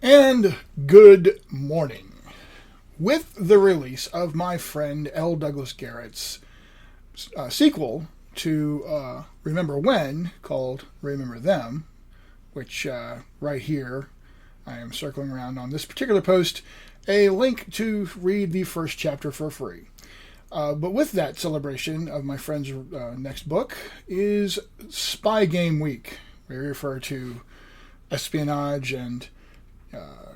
And good morning. With the release of my friend L. Douglas Garrett's sequel to Remember When, called Remember Them, which right here I am circling around on this particular post, a link to read the first chapter for free. But with that celebration of my friend's next book is Spy Game Week. We refer to espionage and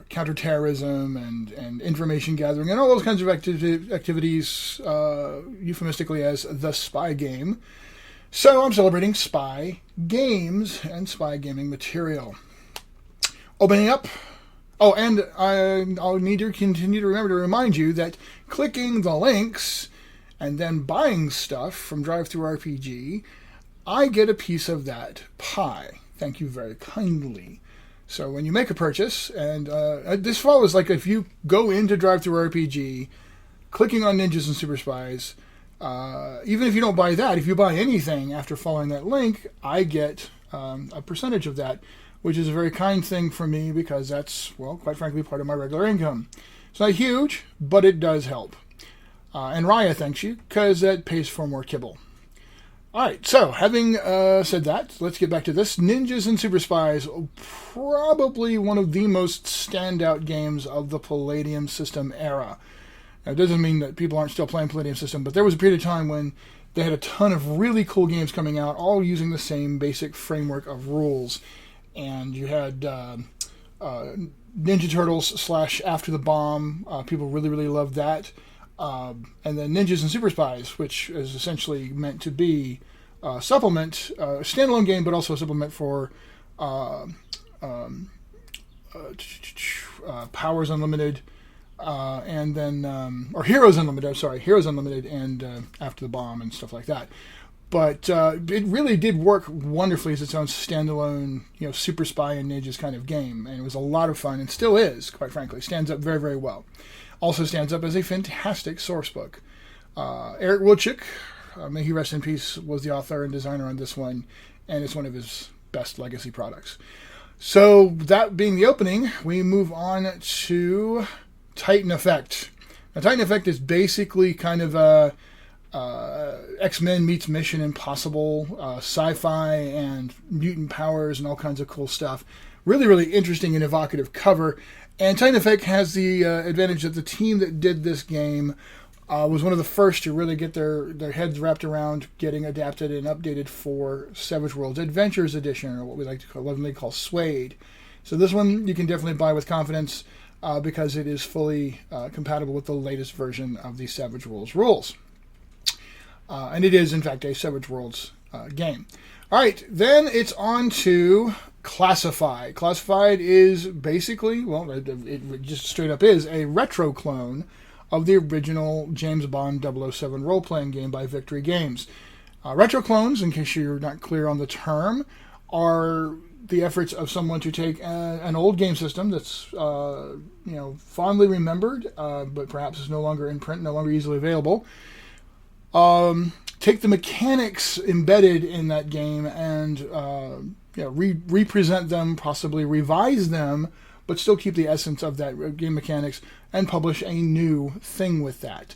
counterterrorism and information gathering and all those kinds of activities euphemistically as the spy game. So I'm celebrating spy games and spy gaming material. Opening up. Oh, and I'll need to continue to remember to remind you that clicking the links and then buying stuff from DriveThruRPG, I get a piece of that pie. Thank you very kindly. So when you make a purchase, and this follows like if you go into DriveThruRPG, clicking on Ninjas and Superspies, even if you don't buy that, if you buy anything after following that link, I get a percentage of that, which is a very kind thing for me because that's, well, quite frankly, part of my regular income. It's not huge, but it does help. And Raya thanks you because that pays for more kibble. Alright, so having said that, let's get back to this. Ninjas and Superspies, probably one of the most standout games of the Palladium system era. Now, it doesn't mean that people aren't still playing Palladium system, but there was a period of time when they had a ton of really cool games coming out, all using the same basic framework of rules. And you had Ninja Turtles / After the Bomb. People really, really loved that. And then Ninjas and Superspies, which is essentially meant to be a supplement, a standalone game, but also a supplement for Powers Unlimited, and then or Heroes Unlimited. Sorry, Heroes Unlimited, and After the Bomb and stuff like that. But it really did work wonderfully as its own standalone, Super Spy and Ninjas kind of game, and it was a lot of fun, and still is, quite frankly. Stands up very, very well. Also stands up as a fantastic source book. Eric Woodchick, may he rest in peace, was the author and designer on this one, and it's one of his best legacy products. So that being the opening, we move on to Titan Effect. Now, Titan Effect is basically kind of a X-Men meets Mission Impossible, sci-fi and mutant powers and all kinds of cool stuff. Really, really interesting and evocative cover. And Titan Effect has the advantage that the team that did this game was one of the first to really get their heads wrapped around getting adapted and updated for Savage Worlds Adventures Edition, or what we like to lovingly call Suede. So this one you can definitely buy with confidence because it is fully compatible with the latest version of the Savage Worlds rules. And it is, in fact, a Savage Worlds game. All right, then it's on to Classified. Classified is basically, well, it just straight up is a retro clone of the original James Bond 007 role-playing game by Victory Games. Retro clones, in case you're not clear on the term, are the efforts of someone to take an old game system that's fondly remembered, but perhaps is no longer in print, no longer easily available. Take the mechanics embedded in that game and represent them, possibly revise them, but still keep the essence of that game mechanics and publish a new thing with that.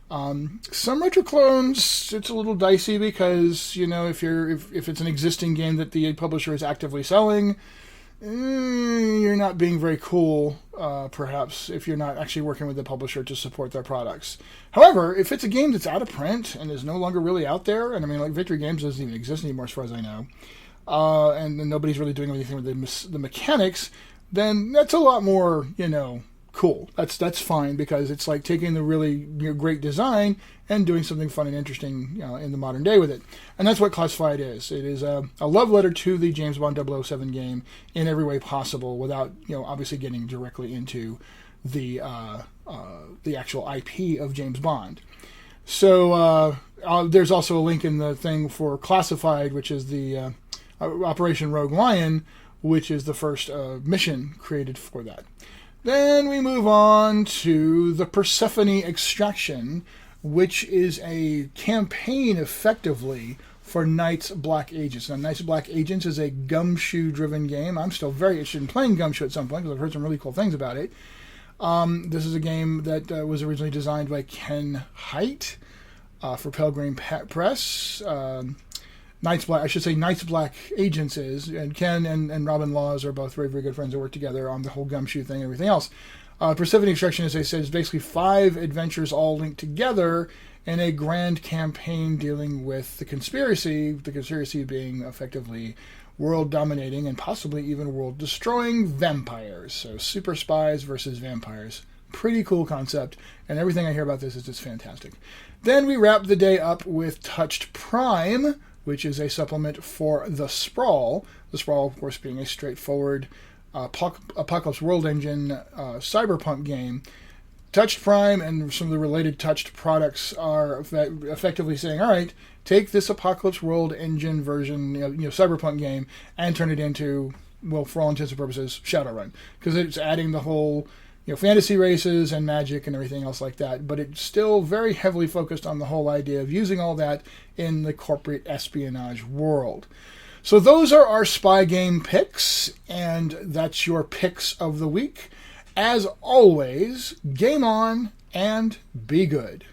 Some retro clones, it's a little dicey because if it's an existing game that the publisher is actively selling, you're not being very cool, perhaps, if you're not actually working with the publisher to support their products. However, if it's a game that's out of print and is no longer really out there, and I mean, like Victory Games doesn't even exist anymore as far as I know, and nobody's really doing anything with the mechanics, then that's a lot more, cool. That's fine because it's like taking the really great design and doing something fun and interesting in the modern day with it. And that's what Classified is. It is a love letter to the James Bond 007 game in every way possible without obviously getting directly into the actual IP of James Bond. So there's also a link in the thing for Classified, which is the Operation Rogue Lion, which is the first mission created for that. Then we move on to the Persephone Extraction, which is a campaign effectively for Knights Black Agents. Now, Knights Black Agents is a gumshoe-driven game. I'm still very interested in playing gumshoe at some point because I've heard some really cool things about it. This is a game that was originally designed by Ken Hite for Pelgrane Press. Knights Black Agents is, and Ken and Robin Laws are both very, very good friends that work together on the whole gumshoe thing and everything else. Persephone Extraction, as I said, is basically 5 adventures all linked together in a grand campaign dealing with the conspiracy being effectively world-dominating and possibly even world-destroying vampires. So Superspies versus vampires. Pretty cool concept, and everything I hear about this is just fantastic. Then we wrap the day up with Touched Prime, which is a supplement for The Sprawl. The Sprawl, of course, being a straightforward Apocalypse World Engine cyberpunk game. Touched Prime and some of the related Touched products are effectively saying, all right, take this Apocalypse World Engine version, cyberpunk game, and turn it into, well, for all intents and purposes, Shadowrun. Because it's adding the whole fantasy races and magic and everything else like that, but it's still very heavily focused on the whole idea of using all that in the corporate espionage world. So those are our spy game picks, and that's your picks of the week. As always, game on and be good.